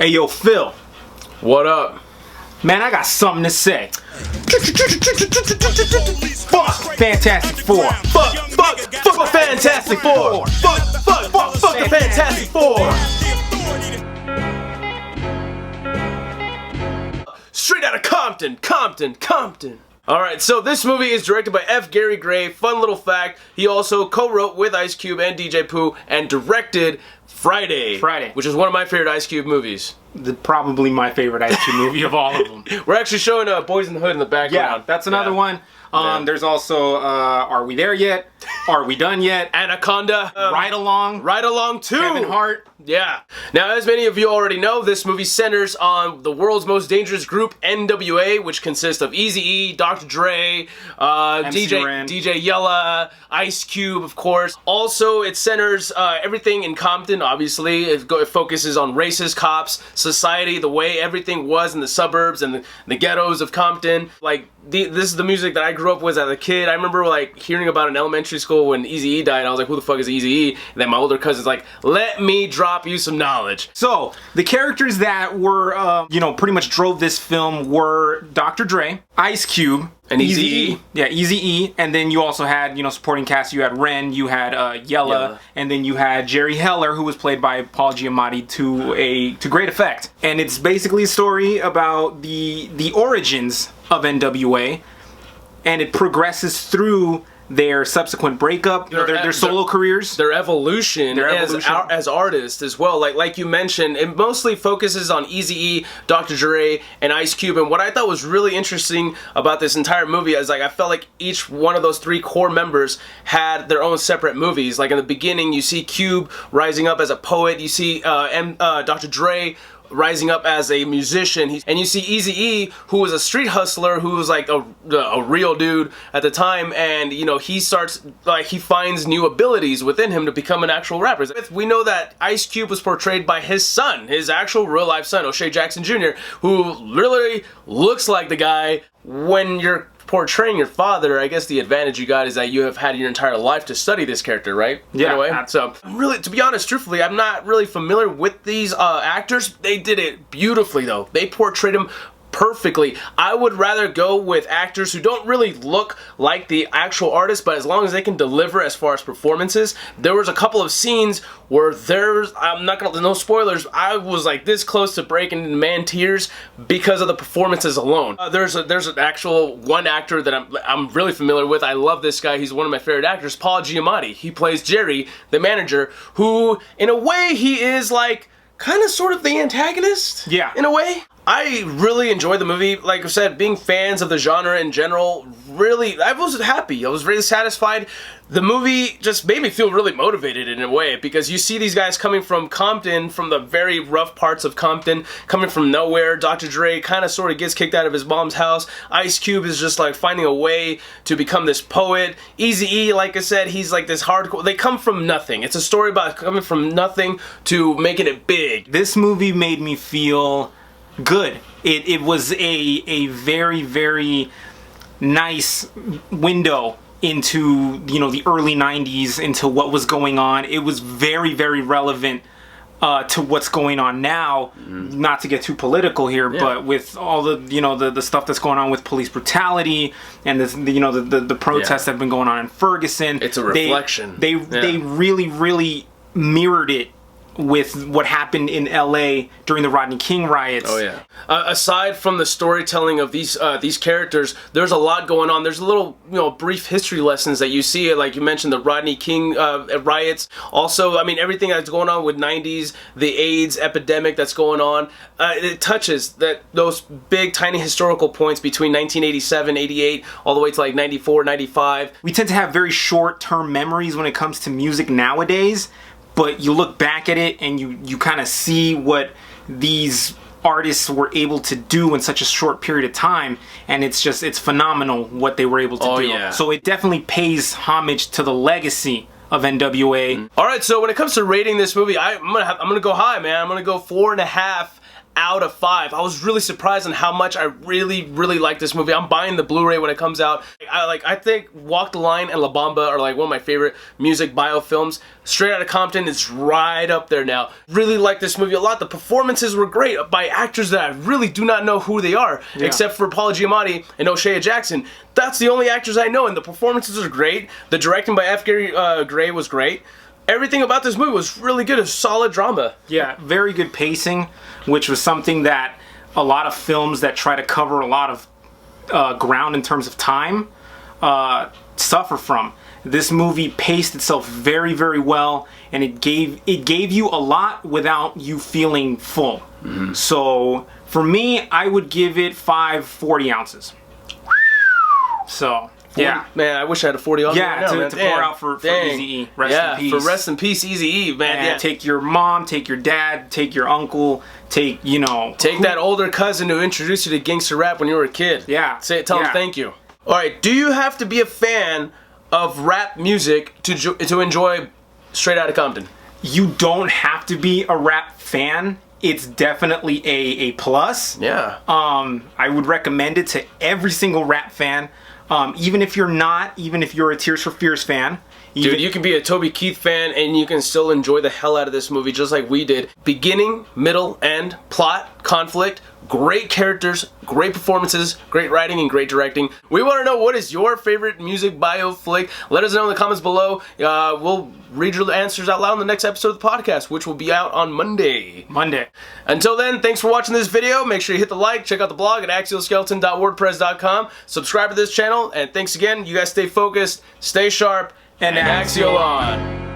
Hey, yo, Phil. What up? Man, I got something to say. Fuck Fantastic Four. Fuck a Fantastic Four. Fuck a Fantastic Four. Straight Outta Compton. Alright, so this movie is directed by F. Gary Gray. Fun little fact, he also co-wrote with Ice Cube and DJ Pooh and directed Friday, which is one of my favorite Ice Cube movies. Probably my favorite Ice Cube movie of all of them. We're actually showing Boys in the Hood in the background. Yeah, that's another one. There's also Are We There Yet? Are We Done Yet? Anaconda. Ride Along 2. Kevin Hart. Yeah. Now, as many of you already know, this movie centers on the world's most dangerous group, N.W.A, which consists of Eazy-E, Dr. Dre, DJ Yella, Ice Cube, of course. Also, it centers everything in Compton, obviously. It focuses on racist cops, society, the way everything was in the suburbs and the ghettos of Compton. Like, this is the music that I grew up with as a kid. I remember, like, hearing about it in elementary school when Eazy-E died. I was like, who the fuck is Eazy-E? And then my older cousin's like, let me drop you some knowledge. So, the characters that were, pretty much drove this film were Dr. Dre, Ice Cube, and Eazy-E. Yeah, Eazy-E. And then you also had, supporting cast. You had Ren, you had Yella, and then you had Jerry Heller, who was played by Paul Giamatti to great effect. And it's basically a story about the origins of N.W.A, and it progresses through their subsequent breakup, their solo careers, their evolution, as artists as well. Like you mentioned, it mostly focuses on Eazy-E, Dr. Dre, and Ice Cube. And what I thought was really interesting about this entire movie is, like, I felt like each one of those three core members had their own separate movies. Like, in the beginning, you see Cube rising up as a poet. You see Dr. Dre rising up as a musician, and you see Eazy-E, who was a street hustler, who was like a real dude at the time, and he starts, like, he finds new abilities within him to become an actual rapper. We know that Ice Cube was portrayed by his son, his actual real life son, O'Shea Jackson Jr., who literally looks like the guy. When you're portraying your father, I guess the advantage you got is that you have had your entire life to study this character, right? Yeah. Anyway, so really, to be honest, truthfully, I'm not really familiar with these actors. They did it beautifully, though. They portrayed him perfectly. I would rather go with actors who don't really look like the actual artist, but as long as they can deliver as far as performances. There was a couple of scenes where I'm not gonna, no spoilers, I was like this close to breaking into man tears because of the performances alone. There's an actual one actor that I'm really familiar with. I love this guy. He's one of my favorite actors, Paul Giamatti. He plays Jerry, the manager, who in a way he is like kind of sort of the antagonist. Yeah. In a way. I really enjoyed the movie. Like I said, being fans of the genre in general, really, I was happy. I was really satisfied. The movie just made me feel really motivated in a way, because you see these guys coming from Compton, from the very rough parts of Compton, coming from nowhere. Dr. Dre kind of sort of gets kicked out of his mom's house. Ice Cube is just like finding a way to become this poet. Eazy-E, like I said, he's like this hardcore. They come from nothing. It's a story about coming from nothing to making it big. This movie made me feel good. It was a very, very nice window into the early 90s, into what was going on. It was very, very relevant to what's going on now. Not to get too political here, but with all the the stuff that's going on with police brutality and the protests that have been going on in Ferguson. It's a reflection. They really, really mirrored it with what happened in LA during the Rodney King riots. Oh yeah. Aside from the storytelling of these characters, there's a lot going on. There's a little brief history lessons that you see, like you mentioned, the Rodney King riots. Also, I mean, everything that's going on with 90s, the AIDS epidemic that's going on. It touches those big, tiny historical points between 1987, 88, all the way to like 94, 95. We tend to have very short-term memories when it comes to music nowadays. But you look back at it and you kind of see what these artists were able to do in such a short period of time, and it's phenomenal what they were able to do. Yeah. So it definitely pays homage to the legacy of N.W.A. All right, so when it comes to rating this movie, I'm gonna go high, man. I'm gonna go 4.5 out of 5. I was really surprised on how much I really like this movie. I'm buying the Blu-ray when it comes out. I think Walk the Line and La Bamba are like one of my favorite music biofilms. Straight Outta Compton is right up there now. Really like this movie a lot. The performances were great by actors that I really do not know who they are, except for Paul Giamatti and O'Shea Jackson. That's the only actors I know, and the performances are great. The directing by F. Gary Gray was great. Everything about this movie was really good. A solid drama. Yeah, very good pacing, which was something that a lot of films that try to cover a lot of ground in terms of time suffer from. This movie paced itself very, very well, and it gave you a lot without you feeling full. So for me, I would give it 5 40 ounces. So. 40, yeah, man, I wish I had a 40 on me right now, to pour out for Eazy-E. Rest in peace. For rest in peace, Eazy-E, man. And take your mom, take your dad, take your uncle, take that older cousin who introduced you to gangster rap when you were a kid. Yeah, tell him thank you. All right, do you have to be a fan of rap music to enjoy Straight Outta Compton? You don't have to be a rap fan. It's definitely a plus. Yeah. I would recommend it to every single rap fan. Even if you're not, even if you're a Tears for Fears fan. Dude, you can be a Toby Keith fan and you can still enjoy the hell out of this movie just like we did. Beginning, middle, end, plot, conflict, great characters, great performances, great writing, and great directing. We want to know, what is your favorite music bio flick? Let us know in the comments below. We'll read your answers out loud in the next episode of the podcast, which will be out on Monday. Until then, thanks for watching this video. Make sure you hit the like, check out the blog at axialskeleton.wordpress.com. Subscribe to this channel, and thanks again. You guys stay focused, stay sharp, and Axial On.